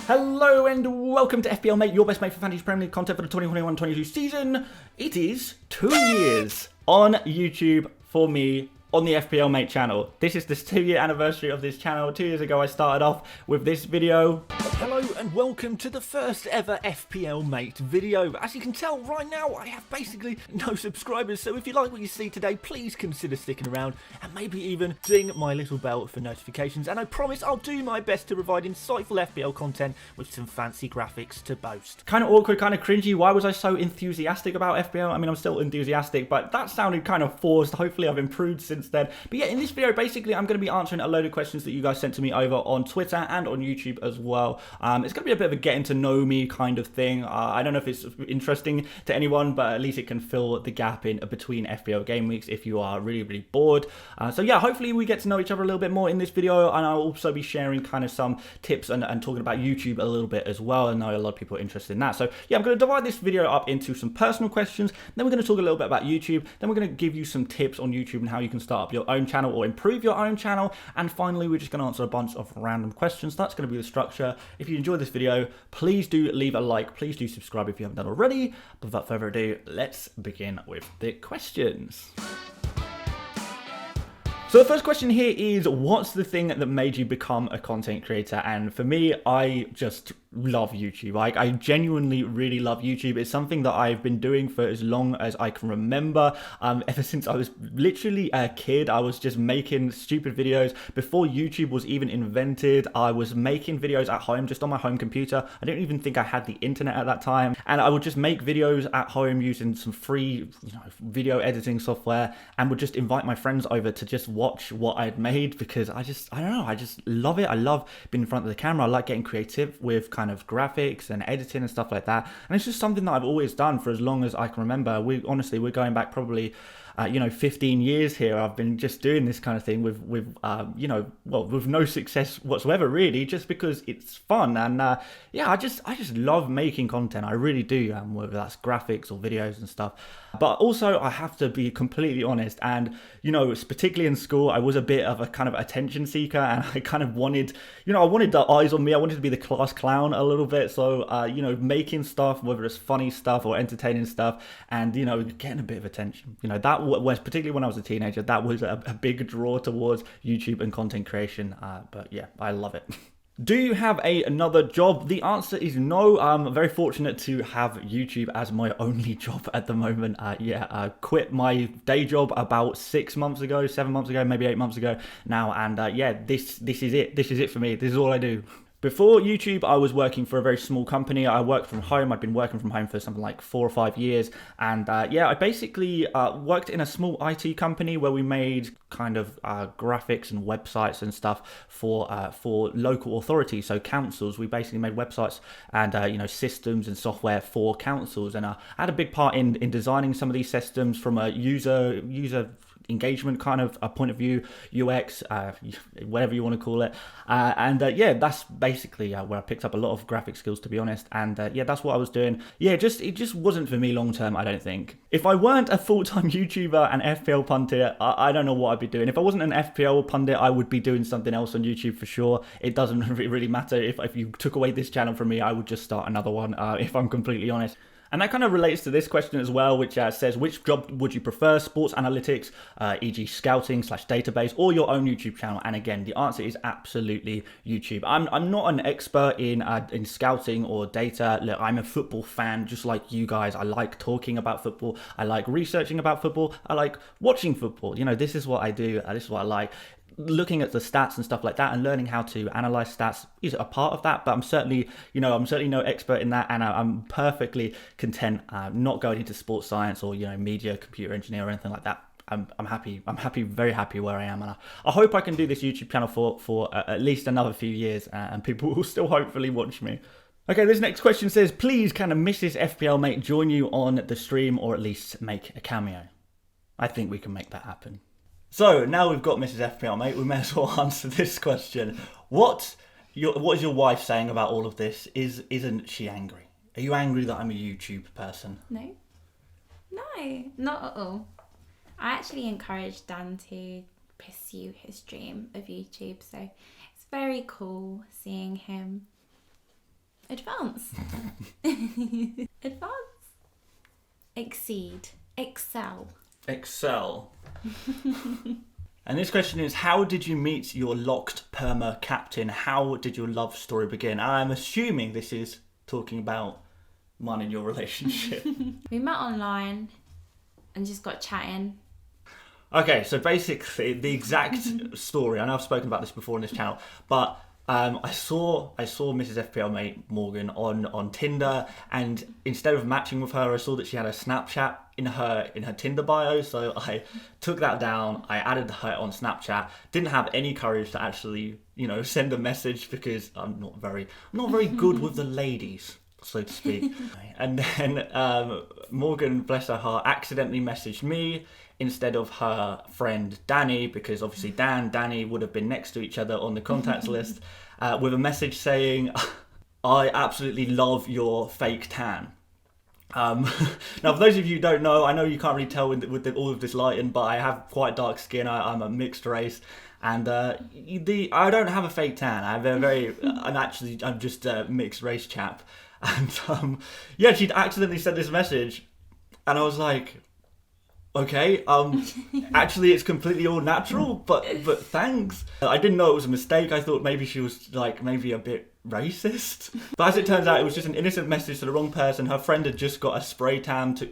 Hello and welcome to FPL Mate, your best mate for Fantasy Premier League content for the 2021-22 season. It is 2 years on YouTube for me on the FPL Mate channel. This is the 2-year anniversary of this channel. 2 years ago I started off with this video. Hello and welcome to the first ever FPL Mate video. As you can tell right now, I have basically no subscribers, so if you like what you see today, please consider sticking around and maybe even ding my little bell for notifications. And I promise I'll do my best to provide insightful FPL content with some fancy graphics to boast. Kind of awkward, kind of cringy. Why was I so enthusiastic about FPL? I mean, I'm still enthusiastic, but that sounded kind of forced. Hopefully I've improved since then. But yeah, in this video, basically, I'm going to be answering a load of questions that you guys sent to me over on Twitter and on YouTube as well. It's going to be a bit of a getting to know me kind of thing. I don't know if it's interesting to anyone, but at least it can fill the gap in between FPL game weeks if you are really, really bored. So yeah, hopefully we get to know each other a little bit more in this video, and I'll also be sharing kind of some tips and talking about YouTube a little bit as well. I know a lot of people are interested in that. So yeah, I'm going to divide this video up into some personal questions, then we're going to talk a little bit about YouTube, then we're going to give you some tips on YouTube and how you can start up your own channel or improve your own channel, and finally we're just going to answer a bunch of random questions. That's going to be the structure. If you enjoyed this video, please do leave a like, please do subscribe if you haven't done already. But without further ado, let's begin with the questions. So the first question here is, what's the thing that made you become a content creator? And for me, I just love YouTube. I genuinely really love YouTube. It's something that I've been doing for as long as I can remember. Ever since I was literally a kid, I was just making stupid videos. Before YouTube was even invented, I was making videos at home, just on my home computer. I didn't even think I had the internet at that time. And I would just make videos at home using some free, video editing software, and would just invite my friends over to just watch what I'd made, because I don't know, I just love it. I love being in front of the camera. I like getting creative with kind of graphics and editing and stuff like that. And it's just something that I've always done for as long as I can remember. We're going back probably 15 years here. I've been just doing this kind of thing with no success whatsoever, really, just because it's fun. And yeah, I just love making content. I really do, whether that's graphics or videos and stuff. But also, I have to be completely honest, and particularly in school, I was a bit of a kind of attention seeker, and I kind of wanted, I wanted the eyes on me. I wanted to be the class clown a little bit. So making stuff, whether it's funny stuff or entertaining stuff, and getting a bit of attention. That was, particularly when I was a teenager, that was a big draw towards YouTube and content creation. But yeah, I love it. Do you have another job? The answer is no. I'm very fortunate to have YouTube as my only job at the moment. I quit my day job about 7 months ago, maybe 8 months ago now. And yeah, this is it. This is it for me. This is all I do. Before YouTube, I was working for a very small company. I worked from home. I'd been working from home for something like 4 or 5 years. And yeah, I basically worked in a small IT company where we made kind of graphics and websites and stuff for local authorities, so councils. We basically made websites and systems and software for councils. And I had a big part in designing some of these systems from a user engagement kind of a point of view, UX, whatever you want to call it. Yeah, that's basically where I picked up a lot of graphic skills, to be honest. And yeah, that's what I was doing. Yeah, it just wasn't for me long term, I don't think. If I weren't a full-time YouTuber and FPL pundit, I don't know what I'd be doing. If I wasn't an FPL pundit, I would be doing something else on YouTube for sure. It doesn't really matter. If you took away this channel from me, I would just start another one, if I'm completely honest. And that kind of relates to this question as well, which says, which job would you prefer? Sports analytics, e.g. scouting/database, or your own YouTube channel? And again, the answer is absolutely YouTube. I'm not an expert in scouting or data. Look, I'm a football fan, just like you guys. I like talking about football. I like researching about football. I like watching football. This is what I do. This is what I like. Looking at the stats and stuff like that and learning how to analyze stats is a part of that, but I'm certainly no expert in that, and I'm perfectly content not going into sports science or media, computer engineer or anything like that. I'm happy, very happy where I am, and I hope I can do this YouTube channel for at least another few years, and people will still hopefully watch me. Okay, this next question says, please can a Mrs FPL Mate join you on the stream, or at least make a cameo? I think we can make that happen. So now we've got Mrs FPL Mate, we may as well answer this question. What is your wife saying about all of this? Isn't she angry? Are you angry that I'm a YouTube person? No, not at all. I actually encouraged Dan to pursue his dream of YouTube. So it's very cool seeing him advance. Advance. Exceed. Excel. Excel. And this question is, how did you meet your locked perma captain? How did your love story begin? I'm assuming this is talking about mine and your relationship. We met online and just got chatting. Okay, so basically the exact story, I know I've spoken about this before on this channel, but I saw Mrs FPL Mate Morgan on Tinder, and instead of matching with her, I saw that she had a Snapchat in her Tinder bio, so I took that down, I added her on Snapchat, didn't have any courage to actually, send a message because I'm not very good with the ladies, so to speak. And then Morgan, bless her heart, accidentally messaged me instead of her friend Danny, because obviously Danny would have been next to each other on the contacts list, with a message saying, I absolutely love your fake tan. Now, for those of you who don't know, I know you can't really tell with all of this lighting, but I have quite dark skin. I'm a mixed race, and I don't have a fake tan. I'm just a mixed race chap, and yeah, she'd accidentally sent this message, and I was like, okay, actually it's completely all natural, but thanks. I didn't know it was a mistake. I thought maybe she was maybe a bit racist. But as it turns out, it was just an innocent message to the wrong person. Her friend had just got a spray tan to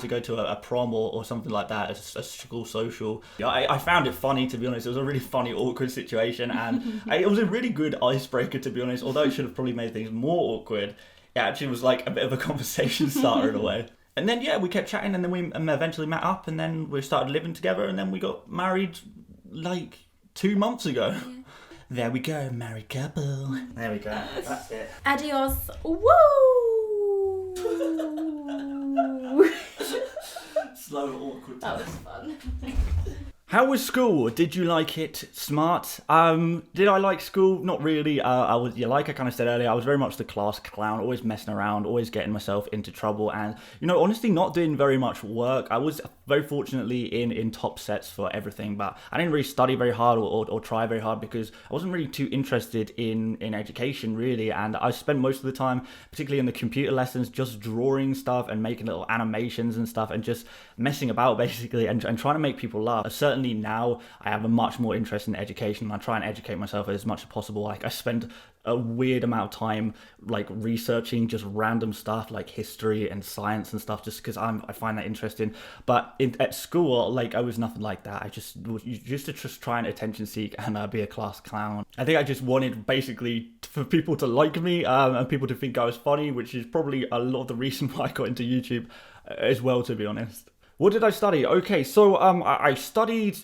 go to a prom or something like that, a school social. I found it funny, to be honest. It was a really funny, awkward situation, and it was a really good icebreaker, to be honest. Although it should have probably made things more awkward, it actually was like a bit of a conversation starter in a way. And then, yeah, we kept chatting, and then we eventually met up, and then we started living together, and then we got married 2 months ago. Yeah. There we go, married couple. There we go, that's it. Adios. Woo! Slow, awkward. That was fun. How was school? Did you like it? Smart? Did I like school? Not really. Like I kind of said earlier, I was very much the class clown, always messing around, always getting myself into trouble, and honestly not doing very much work. I was very fortunately in top sets for everything, but I didn't really study very hard or try very hard because I wasn't really too interested in education really, and I spent most of the time, particularly in the computer lessons, just drawing stuff and making little animations and stuff and just messing about basically and trying to make people laugh. Certainly now I have a much more interest in education, and I try and educate myself as much as possible. Like I spend a weird amount of time researching just random stuff like history and science and stuff, just because I find that interesting. But at school, I was nothing like that. I just used to just try and attention seek and be a class clown. I think I just wanted basically for people to like me and people to think I was funny, which is probably a lot of the reason why I got into YouTube as well, to be honest. What did I study? Okay, so I studied,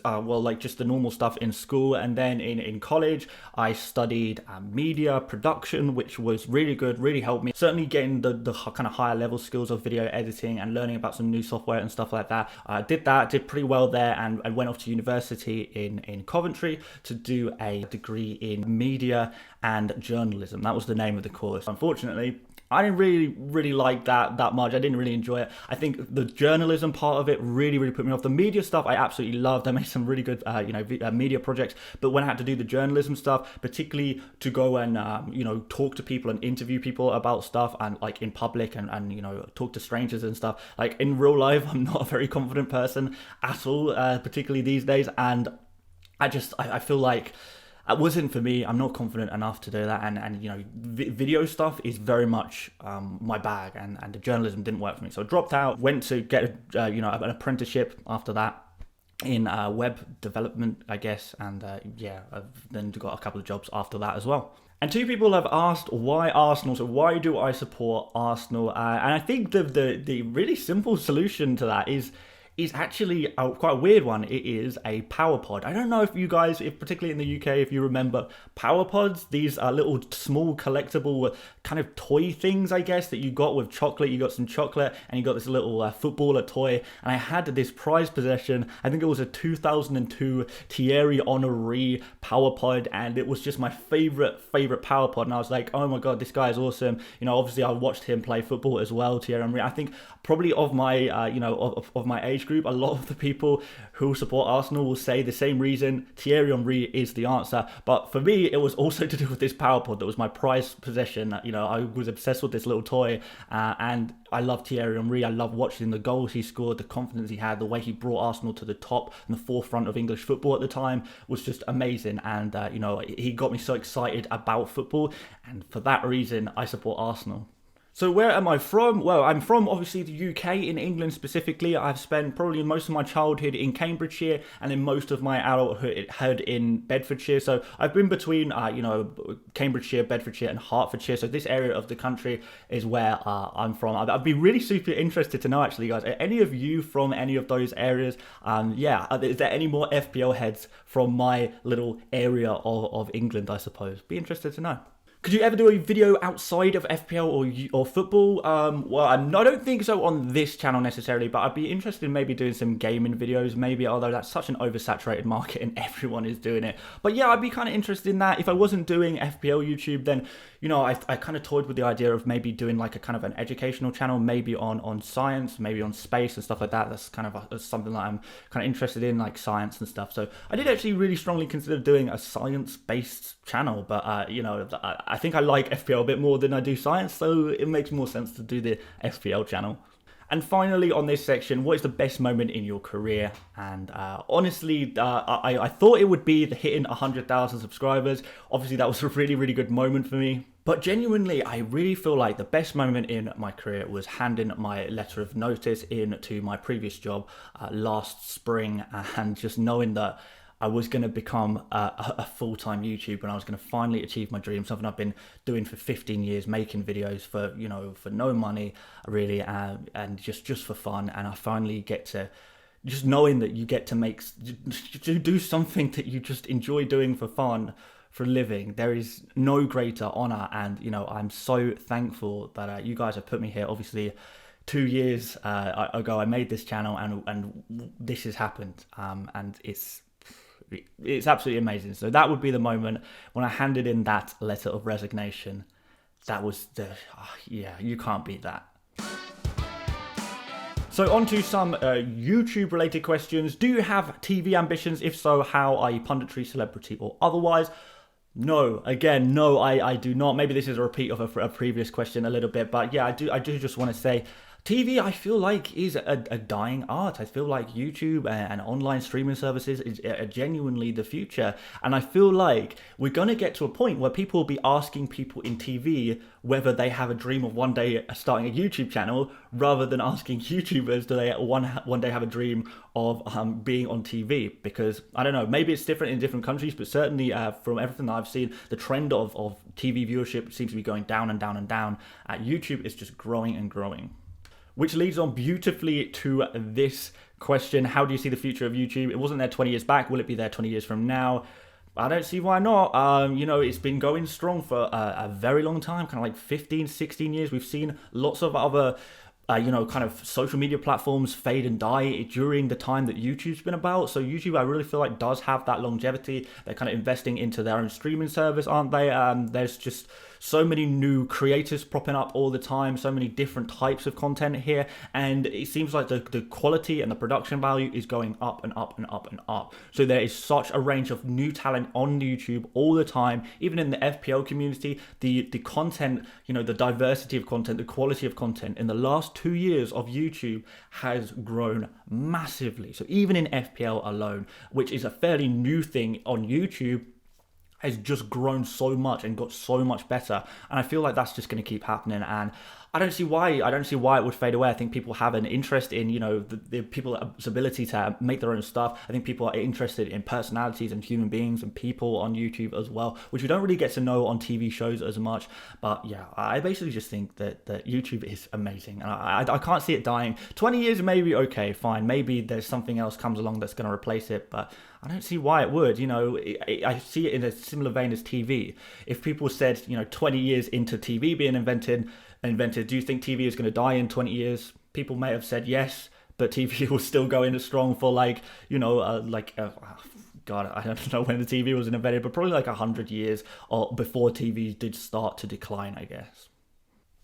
just the normal stuff in school, and then in college, I studied media production, which was really good, really helped me. Certainly getting the kind of higher level skills of video editing and learning about some new software and stuff like that. I did pretty well there, and I went off to university in Coventry to do a degree in media and journalism. That was the name of the course. Unfortunately, I didn't really like that much. I didn't really enjoy it. I think the journalism part of it really put me off. The media stuff I absolutely loved. I made some really good media projects, but when I had to do the journalism stuff, particularly to go and talk to people and interview people about stuff and in public and talk to strangers and stuff, in real life, I'm not a very confident person at all, particularly these days, and I feel like it wasn't for me. I'm not confident enough to do that, and video stuff is very much my bag, and the journalism didn't work for me. So I dropped out, went to get an apprenticeship after that in web development, I guess, and I've then got a couple of jobs after that as well. And two people have asked why Arsenal. So why do I support Arsenal? And I think the really simple solution to that is actually quite a weird one. It is a power pod. I don't know if you guys, particularly in the UK, if you remember power pods. These are little small collectible kind of toy things, I guess, that you got with chocolate. You got some chocolate and you got this little footballer toy. And I had this prized possession. I think it was a 2002 Thierry Henry power pod, and it was just my favorite power pod. And I was like, oh my god, this guy is awesome. Obviously I watched him play football as well, Thierry Henry. I think probably of my of my age age group, a lot of the people who support Arsenal will say the same reason. Thierry Henry is the answer. But for me, it was also to do with this power pod that was my prized possession. You know, I was obsessed with this little toy, and I love Thierry Henry. I love watching the goals he scored, the confidence he had, the way he brought Arsenal to the top and the forefront of English football at the time was just amazing. And, you know, he got me so excited about football. And for that reason, I support Arsenal. So where am I from? Well, I'm from obviously the UK, in England specifically. I've spent probably most of my childhood in Cambridgeshire and then most of my adulthood in Bedfordshire. So I've been between, you know, Cambridgeshire, Bedfordshire and Hertfordshire. So this area of the country is where I'm from. I'd be really super interested to know actually, guys, are any of you from any of those areas? Yeah, is there any more FPL heads from my little area of England, I suppose? Be interested to know. Could you ever do a video outside of FPL or football? Well, I don't think so on this channel necessarily, but I'd be interested in maybe doing some gaming videos, maybe, although that's such an oversaturated market and everyone is doing it. But yeah, I'd be kind of interested in that. If I wasn't doing FPL YouTube, then, you know, I kind of toyed with the idea of maybe doing like a kind of an educational channel, maybe on science, maybe on space and stuff like that. That's kind of something that I'm kind of interested in, like science and stuff. So I did actually really strongly consider doing a science-based channel, but, you know, I think I like FPL a bit more than I do science, so it makes more sense to do the FPL channel. And finally, on this section, what is the best moment in your career? And honestly, I thought it would be the hitting 100,000 subscribers. Obviously, that was a really, really good moment for me. But genuinely, I really feel like the best moment in my career was handing my letter of notice in to my previous job last spring, and just knowing that I was going to become a full-time YouTuber and I was going to finally achieve my dream, something I've been doing for 15 years, making videos for, you know, for no money really, and just for fun. And I finally get to, just knowing that you get to do something that you just enjoy doing for fun, for a living. There is no greater honor. And, you know, I'm so thankful that you guys have put me here. Obviously, 2 years ago, I made this channel and this has happened. And it's absolutely amazing. So that would be the moment when I handed in that letter of resignation. That was yeah, you can't beat that. So on to some YouTube related questions. Do you have TV ambitions? If so, how? Are you punditry, celebrity or otherwise? No, again, no, I do not. Maybe this is a repeat of a previous question a little bit, but yeah, I do just want to say, TV, I feel like, is a dying art. I feel like YouTube and online streaming services is genuinely the future. And I feel like we're going to get to a point where people will be asking people in TV whether they have a dream of one day starting a YouTube channel, rather than asking YouTubers do they one day have a dream of being on TV. Because, I don't know, maybe it's different in different countries, but certainly from everything that I've seen, the trend of TV viewership seems to be going down and down and down. YouTube is just growing and growing. Which leads on beautifully to this question. How do you see the future of YouTube? It wasn't there 20 years back. Will it be there 20 years from now? I don't see why not. You know, it's been going strong for a very long time, kind of like 15, 16 years. We've seen lots of other, you know, kind of social media platforms fade and die during the time that YouTube's been about. So YouTube, I really feel like, does have that longevity. They're kind of investing into their own streaming service, aren't they? There's just so many new creators popping up all the time, so many different types of content here, and it seems like the quality and the production value is going up and up and up and up. So there is such a range of new talent on YouTube all the time. Even in the FPL community, the content, you know, the diversity of content, the quality of content in the last 2 years of YouTube has grown massively. So even in FPL alone, which is a fairly new thing on YouTube, has just grown so much and got so much better, and I feel like that's just going to keep happening. And I don't see why it would fade away. I think people have an interest in, you know, the people's ability to make their own stuff. I think people are interested in personalities and human beings and people on YouTube as well, which we don't really get to know on TV shows as much. But yeah, I basically just think that YouTube is amazing, and I can't see it dying. 20 years maybe, okay, fine. Maybe there's something else comes along that's going to replace it, but I don't see why it would. You know, I see it in a similar vein as TV. If people said, you know, 20 years into TV being invented, do you think TV is going to die in 20 years? People may have said yes, but TV will still go in strong for, like, you know, God, I don't know when the TV was invented, but probably like 100 years or before TV did start to decline, I guess.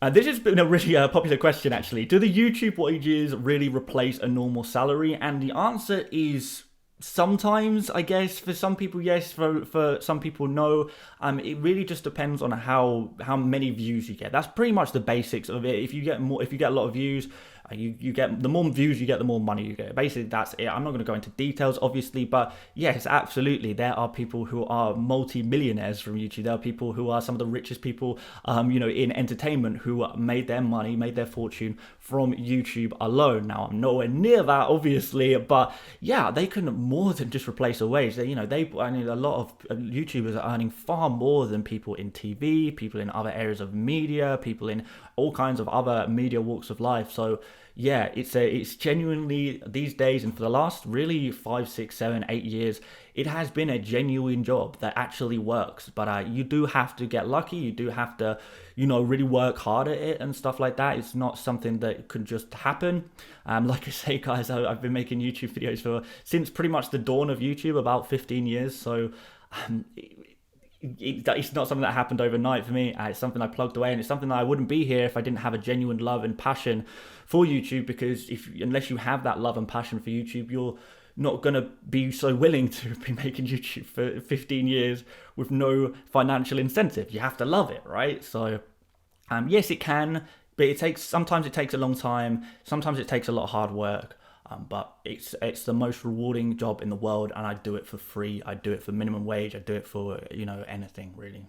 This has been a really popular question, actually. Do the YouTube wages really replace a normal salary? And the answer is sometimes, I guess. For some people, yes. For some people, no. It really just depends on how many views you get. That's pretty much the basics of it. If you get a lot of views, you get, the more views you get, the more money you get. Basically, that's it. I'm not going to go into details, obviously, but yes, absolutely, there are people who are multi-millionaires from YouTube. There are people who are some of the richest people, in entertainment, who made their money, made their fortune from YouTube alone. Now, I'm nowhere near that, obviously, but yeah, they can more than just replace a wage. A lot of YouTubers are earning far more than people in TV, people in other areas of media, people in all kinds of other media walks of life. So yeah, it's genuinely, these days, and for the last really 5, 6, 7, 8 years, it has been a genuine job that actually works. But you do have to get lucky. You do have to, really work hard at it and stuff like that. It's not something that could just happen. Like I say, guys, I've been making YouTube videos since pretty much the dawn of YouTube, about 15 years. So it's not something that happened overnight for me. It's something I plugged away, and it's something that I wouldn't be here if I didn't have a genuine love and passion for YouTube. Because unless you have that love and passion for YouTube, you're not going to be so willing to be making YouTube for 15 years with no financial incentive. You have to love it, right? So yes, it can, but sometimes it takes a long time. Sometimes it takes a lot of hard work. But it's the most rewarding job in the world, and I do it for free. I do it for minimum wage. I do it for anything really.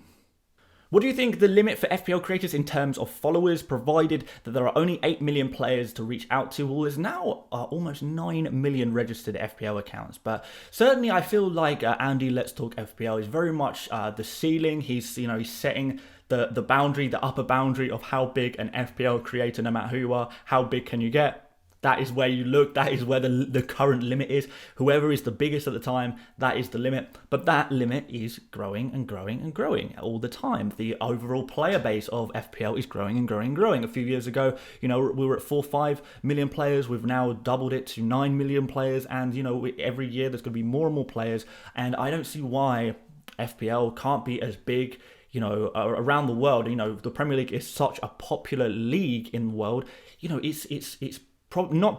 What do you think the limit for FPL creators in terms of followers, provided that there are only 8 million players to reach out to? Well, there's now almost 9 million registered FPL accounts, but certainly I feel like Andy Let's Talk FPL is very much the ceiling. He's setting the boundary, the upper boundary of how big an FPL creator, no matter who you are, how big can you get? That is where you look. That is where the current limit is. Whoever is the biggest at the time, that is the limit. But that limit is growing and growing and growing all the time. The overall player base of FPL is growing and growing and growing. A few years ago, we were at 4, 5 million players. We've now doubled it to 9 million players. And, every year there's going to be more and more players. And I don't see why FPL can't be as big, around the world. The Premier League is such a popular league in the world. It's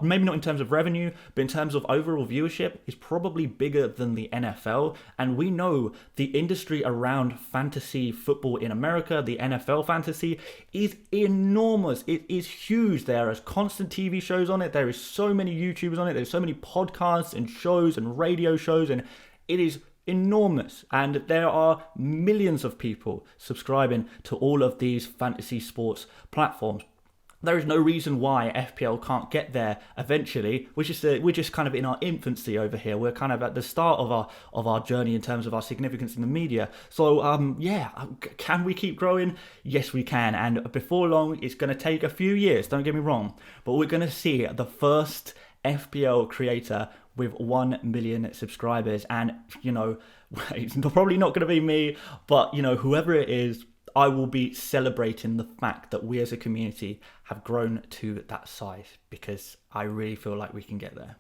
maybe not in terms of revenue, but in terms of overall viewership, is probably bigger than the NFL. And we know the industry around fantasy football in America, the NFL fantasy, is enormous. It is huge. There is constant TV shows on it. There is so many YouTubers on it. There's so many podcasts and shows and radio shows, and it is enormous. And there are millions of people subscribing to all of these fantasy sports platforms. There is no reason why FPL can't get there eventually. We're just kind of in our infancy over here. We're kind of at the start of our journey in terms of our significance in the media. So can we keep growing? Yes, we can. And before long, it's going to take a few years. Don't get me wrong, but we're going to see the first FPL creator with 1 million subscribers. And it's probably not going to be me, but whoever it is, I will be celebrating the fact that we as a community have grown to that size, because I really feel like we can get there.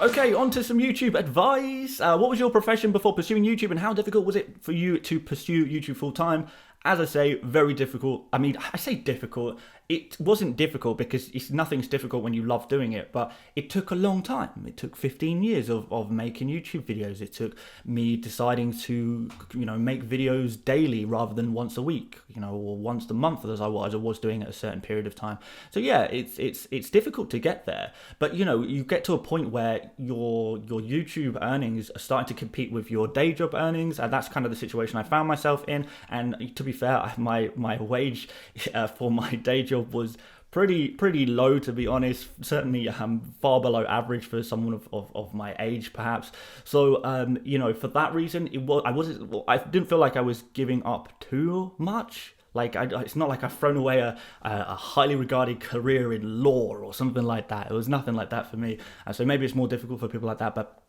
Okay, on to some YouTube advice. What was your profession before pursuing YouTube, and how difficult was it for you to pursue YouTube full time? As I say, very difficult. I mean, I say difficult. It wasn't difficult because nothing's difficult when you love doing it, but it took a long time. It took 15 years of making YouTube videos. It took me deciding to, make videos daily rather than once a week, or once a month as I was doing at a certain period of time. So yeah, it's difficult to get there, but you get to a point where your YouTube earnings are starting to compete with your day job earnings, and that's kind of the situation I found myself in. And to be fair, my wage for my day job was pretty low, to be honest. Certainly far below average for someone of my age, perhaps. So for that reason, I didn't feel like I was giving up too much. Like it's not like I've thrown away a highly regarded career in law or something like that. It was nothing like that for me. And so maybe it's more difficult for people like that, but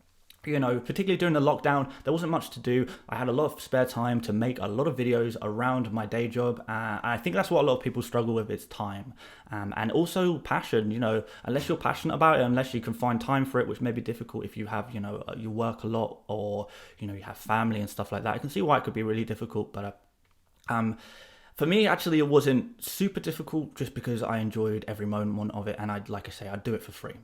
particularly during the lockdown, there wasn't much to do. I had a lot of spare time to make a lot of videos around my day job. I think that's what a lot of people struggle with, is time. And also passion, unless you're passionate about it, unless you can find time for it, which may be difficult if you have, you work a lot, or, you have family and stuff like that. I can see why it could be really difficult, but For me, actually, it wasn't super difficult just because I enjoyed every moment of it, and like I say, I'd do it for free.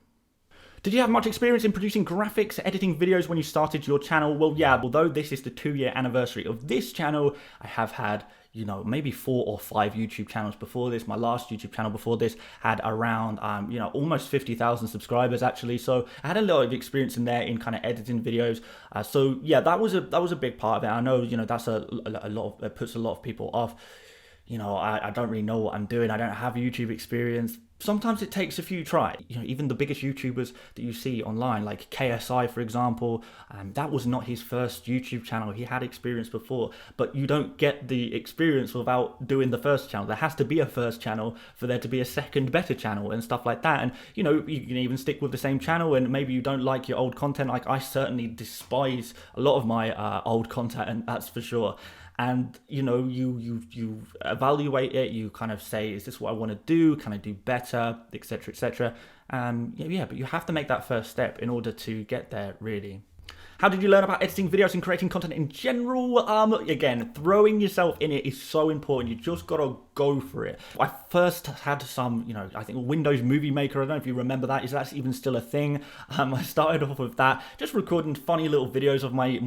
Did you have much experience in producing graphics, editing videos when you started your channel? Well, yeah, although this is the 2-year anniversary of this channel, I have had, maybe 4 or 5 YouTube channels before this. My last YouTube channel before this had around, almost 50,000 subscribers actually. So I had a lot of experience in there in kind of editing videos. So yeah, that was a big part of it. I know, that's a lot of, it puts a lot of people off. I don't really know what I'm doing. I don't have YouTube experience. Sometimes it takes a few tries. Even the biggest YouTubers that you see online, like KSI, for example, that was not his first YouTube channel. He had experience before, but you don't get the experience without doing the first channel. There has to be a first channel for there to be a second better channel and stuff like that. And, you can even stick with the same channel, and maybe you don't like your old content. Like, I certainly despise a lot of my old content, and that's for sure. And you evaluate it, you kind of say, is this what I want to do, can I do better, etc., etc. But you have to make that first step in order to get there, really. How did you learn about editing videos and creating content in general? Again, throwing yourself in it is so important. You just gotta go for it. I first had some, I think Windows Movie Maker. I don't know if you remember that. Is that even still a thing? I started off with that, just recording funny little videos of my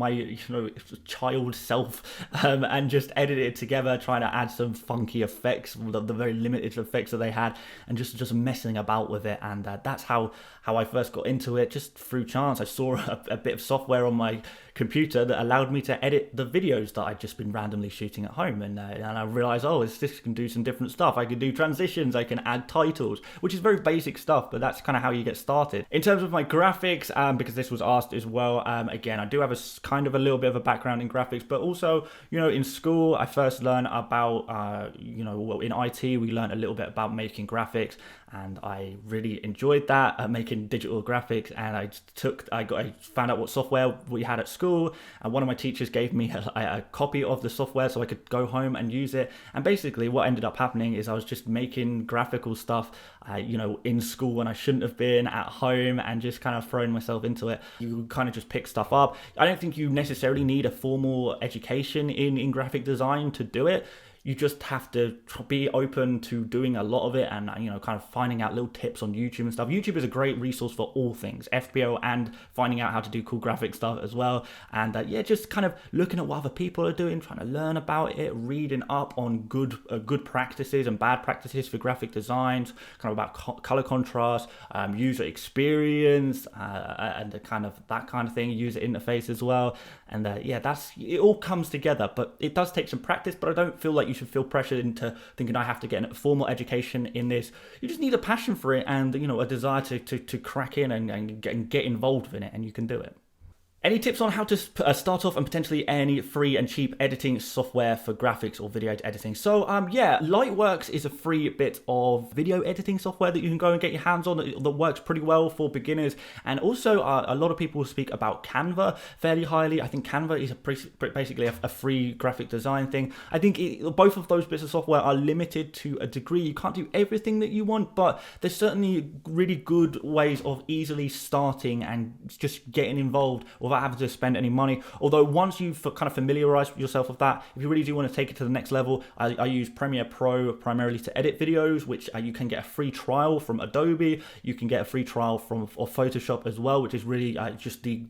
child self, and just edited it together, trying to add some funky effects, the very limited effects that they had, and just messing about with it. And that's how I first got into it, just through chance. I saw a bit of software on my computer that allowed me to edit the videos that I'd just been randomly shooting at home, and I realized, this can do some different stuff. I can do transitions, I can add titles, which is very basic stuff, but that's kind of how you get started. In terms of my graphics, because this was asked as well, again, I do have a little bit of a background in graphics, but also, in school, I first learned about, in IT, we learned a little bit about making graphics, and I really enjoyed that, making digital graphics. And I found out what software we had at school, and one of my teachers gave me a copy of the software so I could go home and use it. And basically what ended up happening is I was just making graphical stuff, in school when I shouldn't have been, at home, and just kind of throwing myself into it. You kind of just pick stuff up. I don't think you necessarily need a formal education in graphic design to do it. You just have to be open to doing a lot of it, and kind of finding out little tips on YouTube and stuff. YouTube is a great resource for all things FPL, and finding out how to do cool graphic stuff as well. And just kind of looking at what other people are doing, trying to learn about it, reading up on good practices and bad practices for graphic designs, kind of about color contrast, user experience, and that kind of thing, user interface as well. And it all comes together, but it does take some practice. But I don't feel like you should feel pressured into thinking I have to get a formal education in this. You just need a passion for it, and a desire to crack in and get involved in it, and you can do it. Any tips on how to start off and potentially any free and cheap editing software for graphics or video editing? So Lightworks is a free bit of video editing software that you can go and get your hands on that works pretty well for beginners. And also a lot of people speak about Canva fairly highly. I think Canva is basically a free graphic design thing. I think both of those bits of software are limited to a degree. You can't do everything that you want, but there's certainly really good ways of easily starting and just getting involved without having to spend any money. Although once you've kind of familiarized yourself with that, if you really do want to take it to the next level, I use Premiere Pro primarily to edit videos, which you can get a free trial from Adobe. You can get a free trial from Photoshop as well, which is really just the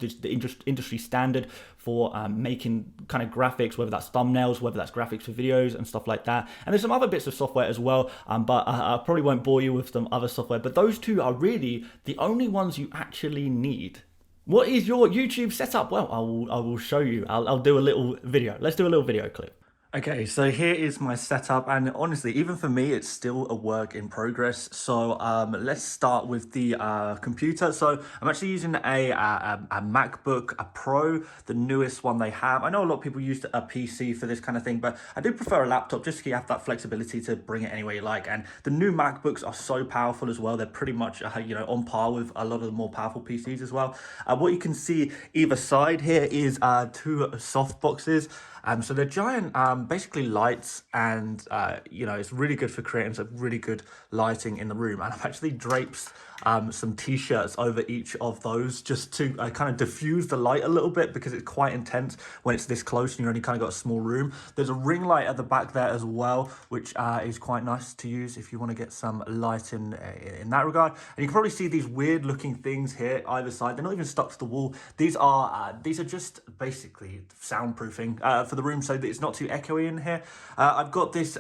industry standard for making kind of graphics, whether that's thumbnails, whether that's graphics for videos and stuff like that. And there's some other bits of software as well, but I probably won't bore you with some other software, but those two are really the only ones you actually need. What is your YouTube setup? Well, I will show you. I'll do a little video. Let's do a little video clip. Okay, so here is my setup, and honestly, even for me, it's still a work in progress. So let's start with the computer. So I'm actually using a MacBook Pro, the newest one they have. I know a lot of people use a PC for this kind of thing, but I do prefer a laptop just so you have that flexibility to bring it anywhere you like. And the new MacBooks are so powerful as well. They're pretty much on par with a lot of the more powerful PCs as well. What you can see either side here is two soft boxes. So they're giant, basically lights, and it's really good for creating some really good lighting in the room. And I've actually draped some t-shirts over each of those just to kind of diffuse the light a little bit, because it's quite intense when it's this close and you're only kind of got a small room. There's a ring light at the back there as well, which is quite nice to use if you want to get some light in that regard. And you can probably see these weird looking things here either side. They're not even stuck to the wall. These are just basically soundproofing for the room, so that it's not too echoey in here. I've got this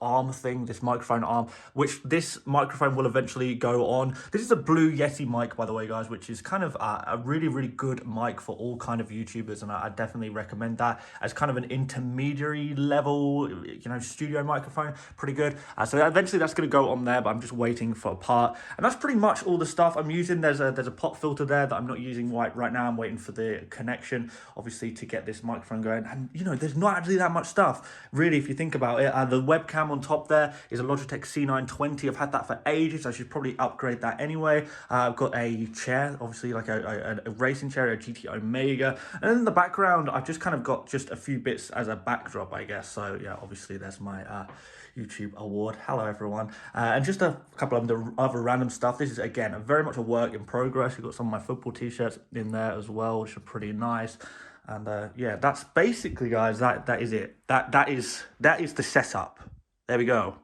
arm thing, this microphone arm, which this microphone will eventually go on. This is a Blue Yeti mic, by the way, guys, which is kind of a really, really good mic for all kind of YouTubers, and I definitely recommend that as kind of an intermediary level, studio microphone. Pretty good. So eventually that's going to go on there, but I'm just waiting for a part, and that's pretty much all the stuff I'm using. There's a pop filter there that I'm not using right now. I'm waiting for the connection, obviously, to get this microphone going. And there's not actually that much stuff, really, if you think about it. The webcam on top there is a Logitech C920. I've had that for ages. I should probably upgrade that anyway. I've got a chair, obviously, like a racing chair, a GT Omega. And then in the background, I've just kind of got just a few bits as a backdrop, I guess. So yeah, obviously there's my YouTube award. Hello, everyone. And just a couple of the other random stuff. This is, again, very much a work in progress. You've got some of my football t-shirts in there as well, which are pretty nice. And yeah, that's basically, guys, that is it. That is the setup. There we go.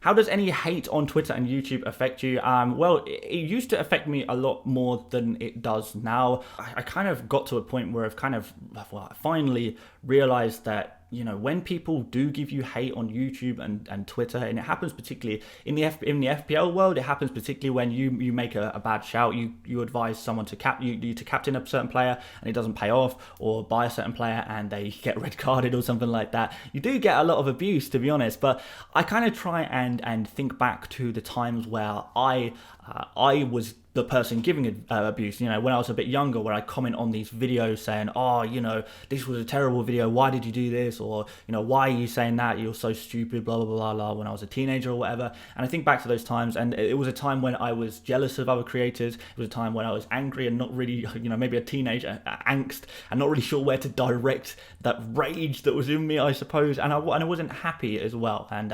How does any hate on Twitter and YouTube affect you? Well, it used to affect me a lot more than it does now. I kind of got to a point where I finally realized that, when people do give you hate on YouTube and Twitter, and it happens particularly in the FPL world, it happens particularly when you make a bad shout, you advise someone to captain a certain player and it doesn't pay off, or buy a certain player and they get red carded or something like that. You do get a lot of abuse, to be honest, but I kind of try and think back to the times where I was the person giving abuse, when I was a bit younger, where I comment on these videos saying, this was a terrible video, why did you do this? Or, why are you saying that? You're so stupid, blah, blah, blah, blah, when I was a teenager or whatever. And I think back to those times, and it was a time when I was jealous of other creators. It was a time when I was angry and not really, maybe a teenager, angst, and not really sure where to direct that rage that was in me, I suppose. And I wasn't happy as well. And,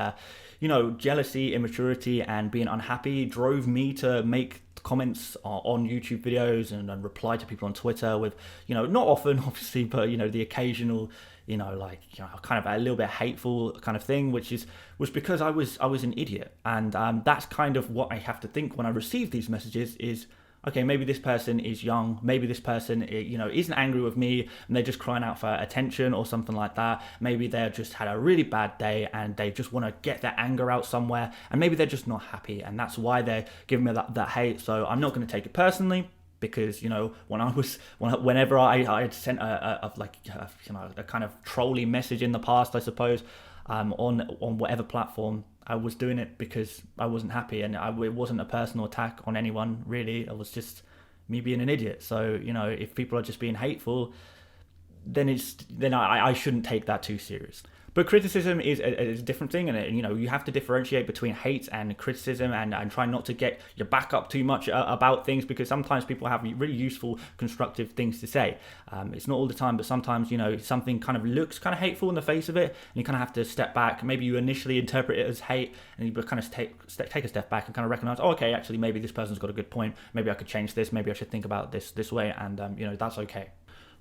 jealousy, immaturity, and being unhappy drove me to make comments on YouTube videos and reply to people on Twitter with, not often, obviously, but, the occasional, kind of a little bit hateful kind of thing, was because I was an idiot. And that's kind of what I have to think when I receive these messages is, okay, maybe this person is young, maybe this person, isn't angry with me and they're just crying out for attention or something like that. Maybe they've just had a really bad day and they just want to get their anger out somewhere, and maybe they're just not happy, and that's why they're giving me that hate. So I'm not going to take it personally, because whenever I had sent a kind of trolly message in the past, I suppose, on whatever platform, I was doing it because I wasn't happy, and it wasn't a personal attack on anyone, really. It was just me being an idiot. So, if people are just being hateful, then I shouldn't take that too serious. But criticism is a different thing, and you have to differentiate between hate and criticism, and try not to get your back up too much about things, because sometimes people have really useful, constructive things to say. It's not all the time, but sometimes something kind of looks kind of hateful in the face of it, and you kind of have to step back. Maybe you initially interpret it as hate, and you kind of take a step back and kind of recognize, okay, actually maybe this person's got a good point. Maybe I could change this. Maybe I should think about this way, and that's okay.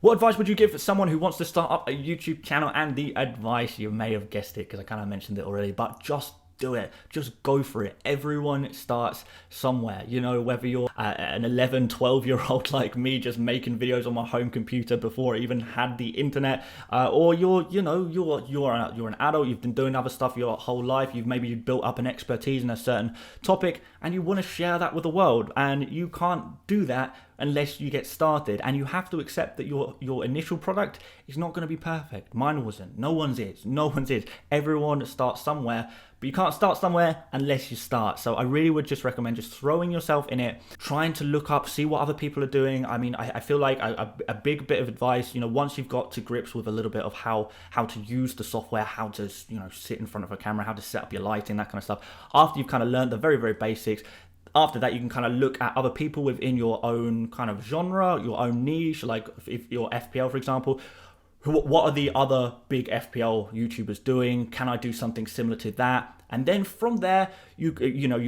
What advice would you give for someone who wants to start up a YouTube channel? And the advice, you may have guessed it because I kind of mentioned it already, but just do it. Just go for it. Everyone starts somewhere. Whether you're an 11, 12-year-old like me, just making videos on my home computer before I even had the internet, or you're an adult, you've been doing other stuff your whole life, you've built up an expertise in a certain topic, and you want to share that with the world, and you can't do that unless you get started, and you have to accept that your initial product is not going to be perfect. Mine wasn't. No one's is. Everyone starts somewhere, but you can't start somewhere unless you start. So I really would just recommend just throwing yourself in it, trying to look up, see what other people are doing. I mean, I feel like a big bit of advice, once you've got to grips with a little bit of how to use the software, how to, sit in front of a camera, how to set up your lighting, that kind of stuff. After you've kind of learned the very, very basics, after that, you can kind of look at other people within your own kind of genre, your own niche, like if you're FPL, for example. what are the other big FPL YouTubers doing? Can I do something similar to that? And then from there, you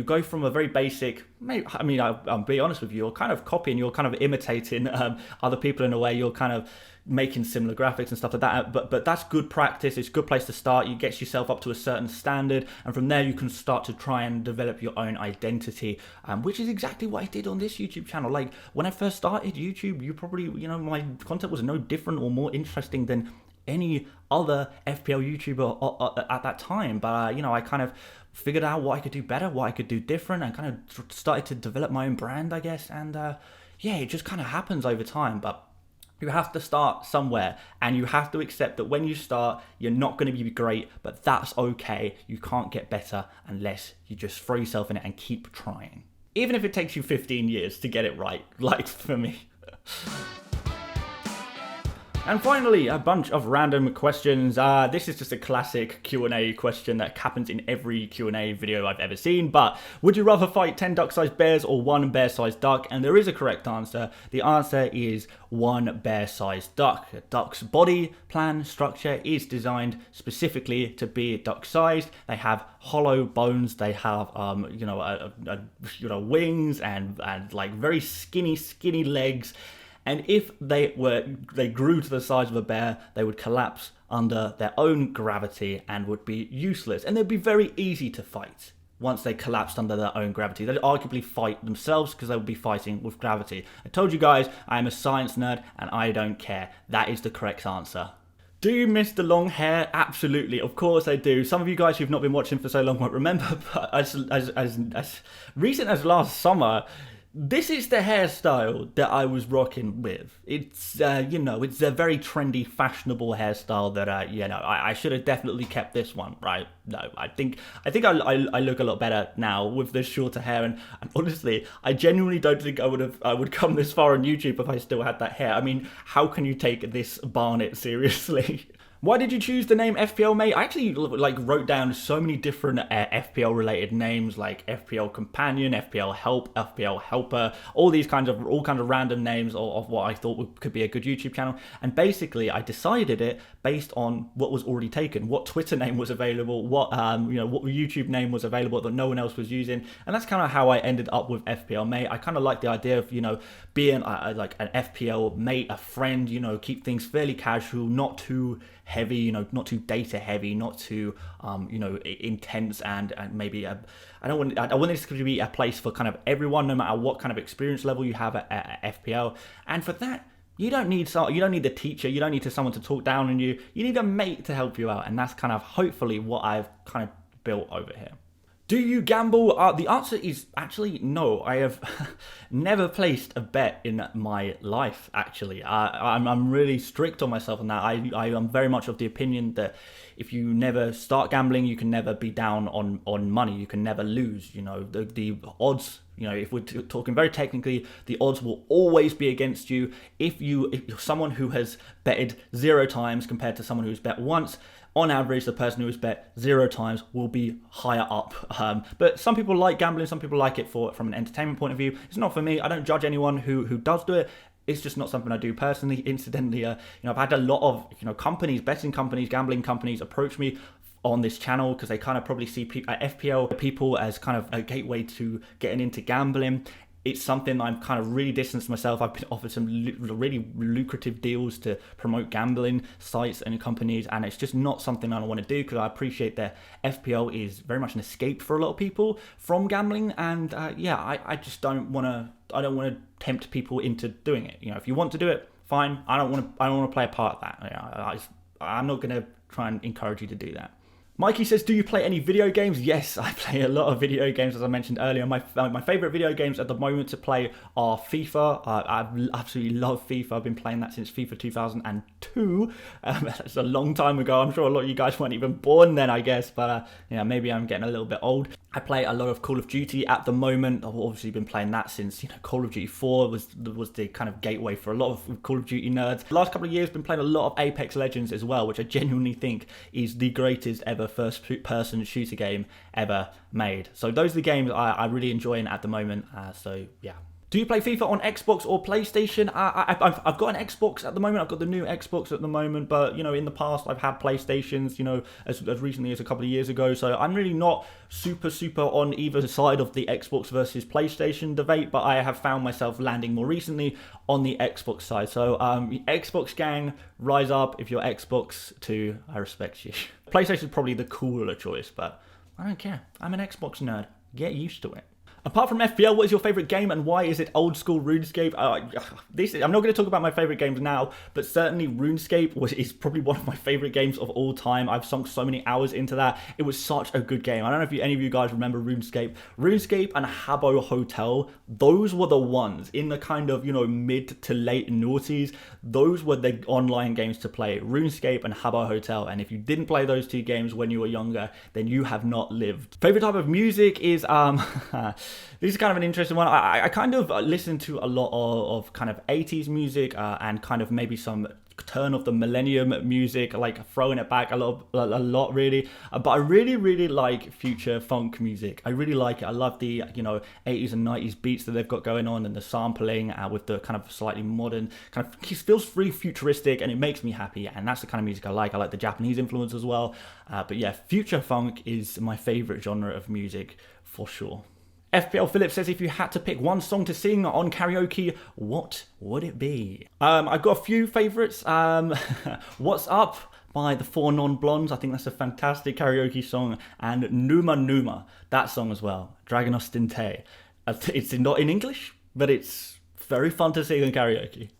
go from a very basic, I'll be honest with you, you're kind of copying, you're kind of imitating other people in a way, you're kind of making similar graphics and stuff like that, but that's good practice. It's a good place to start. You get yourself up to a certain standard, and from there you can start to try and develop your own identity, which is exactly what I did on this YouTube channel. Like when I first started YouTube, you probably, my content was no different or more interesting than any other FPL YouTuber at that time, but I kind of figured out what I could do better, what I could do different, and kind of started to develop my own brand, I guess. And it just kind of happens over time. But you have to start somewhere, and you have to accept that when you start, you're not going to be great, but that's okay. You can't get better unless you just throw yourself in it and keep trying, even if it takes you 15 years to get it right, like for me. And finally, a bunch of random questions. This is just a classic Q&A question that happens in every Q&A video I've ever seen. But would you rather fight 10 duck-sized bears or 1 bear-sized duck? And there is a correct answer. The answer is 1 bear-sized duck. A duck's body plan structure is designed specifically to be duck-sized. They have hollow bones. They have, wings and like very skinny legs. And if they grew to the size of a bear, they would collapse under their own gravity and would be useless. And they'd be very easy to fight once they collapsed under their own gravity. They'd arguably fight themselves because they would be fighting with gravity. I told you guys, I am a science nerd and I don't care. That is the correct answer. Do you miss the long hair? Absolutely, of course I do. Some of you guys who've not been watching for so long won't remember, but as recent as last summer, this is the hairstyle that I was rocking with. It's, it's a very trendy, fashionable hairstyle that, I should have definitely kept this one, right? No, I think I look a lot better now with this shorter hair, and honestly, I genuinely don't think I would come this far on YouTube if I still had that hair. I mean, how can you take this Barnet seriously? Why did you choose the name FPL Mate? I actually wrote down so many different FPL related names, like FPL Companion, FPL Help, FPL Helper, all kinds of random names of what I thought could be a good YouTube channel. And basically, I decided it based on what was already taken, what Twitter name was available, what YouTube name was available that no one else was using, and that's kind of how I ended up with FPL Mate. I kind of like the idea of being like an FPL mate, a friend. Keep things fairly casual, not too heavy, not too data heavy, not too intense, and maybe I want this to be a place for kind of everyone, no matter what kind of experience level you have at FPL. And for that, you don't need the teacher, you don't need someone to talk down on you. You need a mate to help you out, and that's kind of hopefully what I've kind of built over here. Do you gamble? The answer is actually no. I have never placed a bet in my life, actually. I'm really strict on myself on that. I am very much of the opinion that if you never start gambling, you can never be down on money. You can never lose. The odds, if we're talking very technically, the odds will always be against you. If you're someone who has betted 0 times compared to someone who's bet once, on average, the person who has bet 0 times will be higher up. But some people like gambling, some people like it from an entertainment point of view. It's not for me. I don't judge anyone who does do it. It's just not something I do personally. Incidentally, I've had a lot of companies, betting companies, gambling companies approach me on this channel because they kind of probably see FPL people as kind of a gateway to getting into gambling. It's something I'm kind of really distanced myself. I've been offered some really lucrative deals to promote gambling sites and companies, and it's just not something I want to do because I appreciate that FPL is very much an escape for a lot of people from gambling, and I just don't want to tempt people into doing it. If you want to do it, fine. I don't want to play a part of that. I'm not going to try and encourage you to do that. Mikey says, do you play any video games? Yes, I play a lot of video games, as I mentioned earlier. My favourite video games at the moment to play are FIFA. I absolutely love FIFA. I've been playing that since FIFA 2002. That's a long time ago. I'm sure a lot of you guys weren't even born then, I guess. But maybe I'm getting a little bit old. I play a lot of Call of Duty at the moment. I've obviously been playing that since Call of Duty 4 was the kind of gateway for a lot of Call of Duty nerds. The last couple of years, I've been playing a lot of Apex Legends as well, which I genuinely think is the greatest ever first-person shooter game ever made. So those are the games I really enjoying at the moment. So yeah. Do you play FIFA on Xbox or PlayStation? I've got an Xbox at the moment. I've got the new Xbox at the moment, but you know, in the past I've had PlayStations, you know, as recently as a couple of years ago. So I'm really not super on either side of the Xbox versus PlayStation debate, but I have found myself landing more recently on the Xbox side. So Xbox gang, rise up. If you're Xbox too, I respect you. PlayStation is probably the cooler choice, but I don't care. I'm an Xbox nerd. Get used to it. Apart from FPL, what is your favourite game and why is it old school RuneScape? I'm not going to talk about my favourite games now, but certainly RuneScape is probably one of my favourite games of all time. I've sunk so many hours into that. It was such a good game. I don't know if any of you guys remember RuneScape. RuneScape and Habbo Hotel, those were the ones in the kind of, you know, mid to late noughties. Those were the online games to play, RuneScape and Habbo Hotel. And if you didn't play those two games when you were younger, then you have not lived. Favourite type of music is... This is kind of an interesting one. I kind of listen to a lot of kind of 80s music and kind of maybe some turn of the millennium music, like throwing it back a lot really. But I really like future funk music. I really like it. I love the, you know, 80s and 90s beats that they've got going on and the sampling with the kind of slightly modern, kind of feels very futuristic, and it makes me happy. And that's the kind of music I like. I like the Japanese influence as well. But yeah, future funk is my favorite genre of music for sure. FPL Philip says, if you had to pick one song to sing on karaoke, what would it be? I've got a few favourites. What's Up by the Four Non-Blondes. I think that's a fantastic karaoke song. And Numa Numa, that song as well. Dragonos Dinte. It's not in English, but it's very fun to sing in karaoke.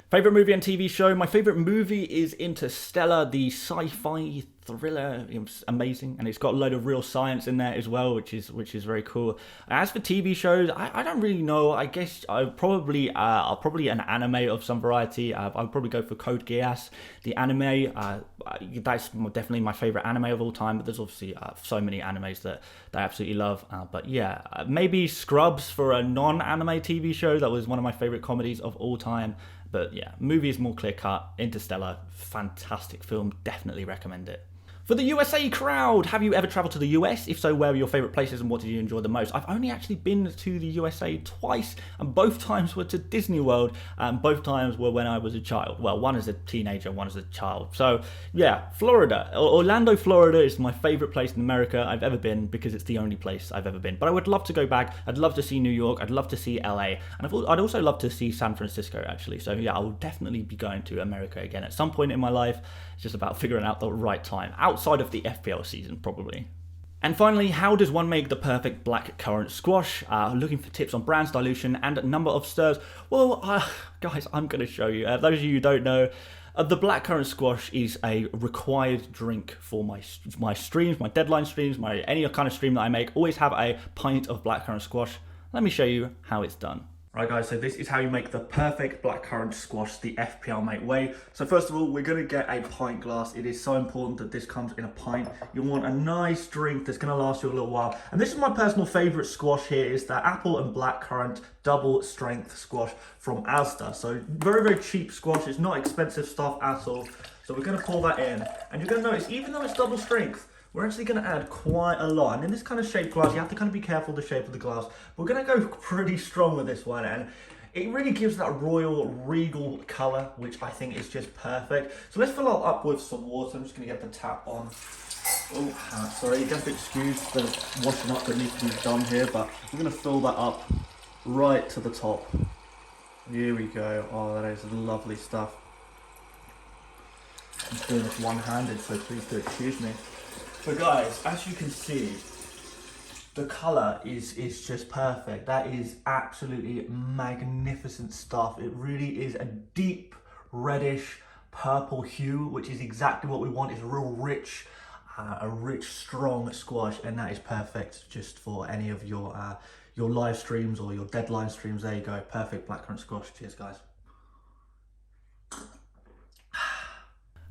Favorite movie and TV show? My favorite movie is Interstellar, the sci-fi thriller. It was amazing, and it's got a load of real science in there as well, which is very cool. As for TV shows, I don't really know. I guess I'll probably an anime of some variety. I'll probably go for Code Geass, the anime. That's definitely my favorite anime of all time. But there's obviously so many animes that I absolutely love. But yeah, maybe Scrubs for a non-anime TV show. That was one of my favorite comedies of all time. But yeah, movie is more clear-cut. Interstellar, fantastic film. Definitely recommend it. For the USA crowd, have you ever travelled to the US? If so, where were your favourite places and what did you enjoy the most? I've only actually been to the USA twice, and both times were to Disney World, and both times were when I was a child. Well, one as a teenager, one as a child. So yeah, Florida. Orlando, Florida is my favourite place in America I've ever been because it's the only place I've ever been. But I would love to go back. I'd love to see New York. I'd love to see LA. And I'd also love to see San Francisco, actually. So yeah, I will definitely be going to America again at some point in my life. It's just about figuring out the right time, outside of the FPL season, probably. And finally, how does one make the perfect blackcurrant squash? Looking for tips on brands, dilution, and number of stirs. Well, guys, I'm going to show you. Those of you who don't know, the blackcurrant squash is a required drink for my streams, my deadline streams, any kind of stream that I make. Always have a pint of blackcurrant squash. Let me show you how it's done. Right guys, so this is how you make the perfect blackcurrant squash the FPL Mate way. So first of all, we're going to get a pint glass. It is so important that this comes in a pint. You want a nice drink that's going to last you a little while. And this is my personal favourite squash here, is the apple and blackcurrant double strength squash from Asda. So very cheap squash. It's not expensive stuff at all. So we're going to pour that in. And you're going to notice, even though it's double strength, we're actually going to add quite a lot. And in this kind of shaped glass, you have to kind of be careful of the shape of the glass. We're going to go pretty strong with this one. And it really gives that royal, regal colour, which I think is just perfect. So let's fill it up with some water. I'm just going to get the tap on. Oh, sorry, you have to excuse the washing up that needs to be done here. But we're going to fill that up right to the top. Here we go. Oh, that is lovely stuff. I'm doing this one-handed, so please do excuse me. But guys, as you can see, the colour is just perfect. That is absolutely magnificent stuff. It really is a deep reddish purple hue, which is exactly what we want. It's a rich, strong squash, and that is perfect just for any of your live streams or your deadline streams. There you go, perfect blackcurrant squash. Cheers, guys.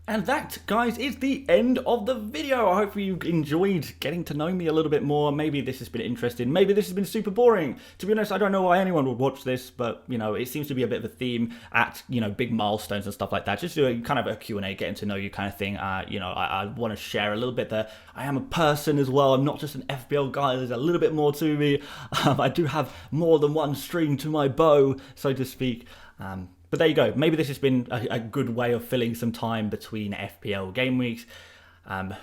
And that, guys, is the end of the video. I hope you enjoyed getting to know me a little bit more. Maybe this has been interesting. Maybe this has been super boring. To be honest, I don't know why anyone would watch this, but, you know, it seems to be a bit of a theme at, you know, big milestones and stuff like that. Just doing kind of a Q&A, getting to know you kind of thing. You know, I want to share a little bit that I am a person as well. I'm not just an FPL guy. There's a little bit more to me. I do have more than one string to my bow, so to speak. But there you go. Maybe this has been a good way of filling some time between FPL game weeks.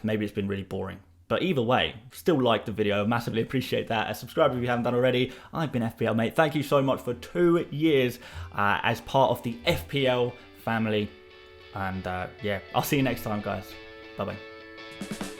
Maybe it's been really boring. But either way, still like the video. Massively appreciate that. Subscribe if you haven't done already. I've been FPL Mate. Thank you so much for 2 years as part of the FPL family. And yeah, I'll see you next time, guys. Bye-bye.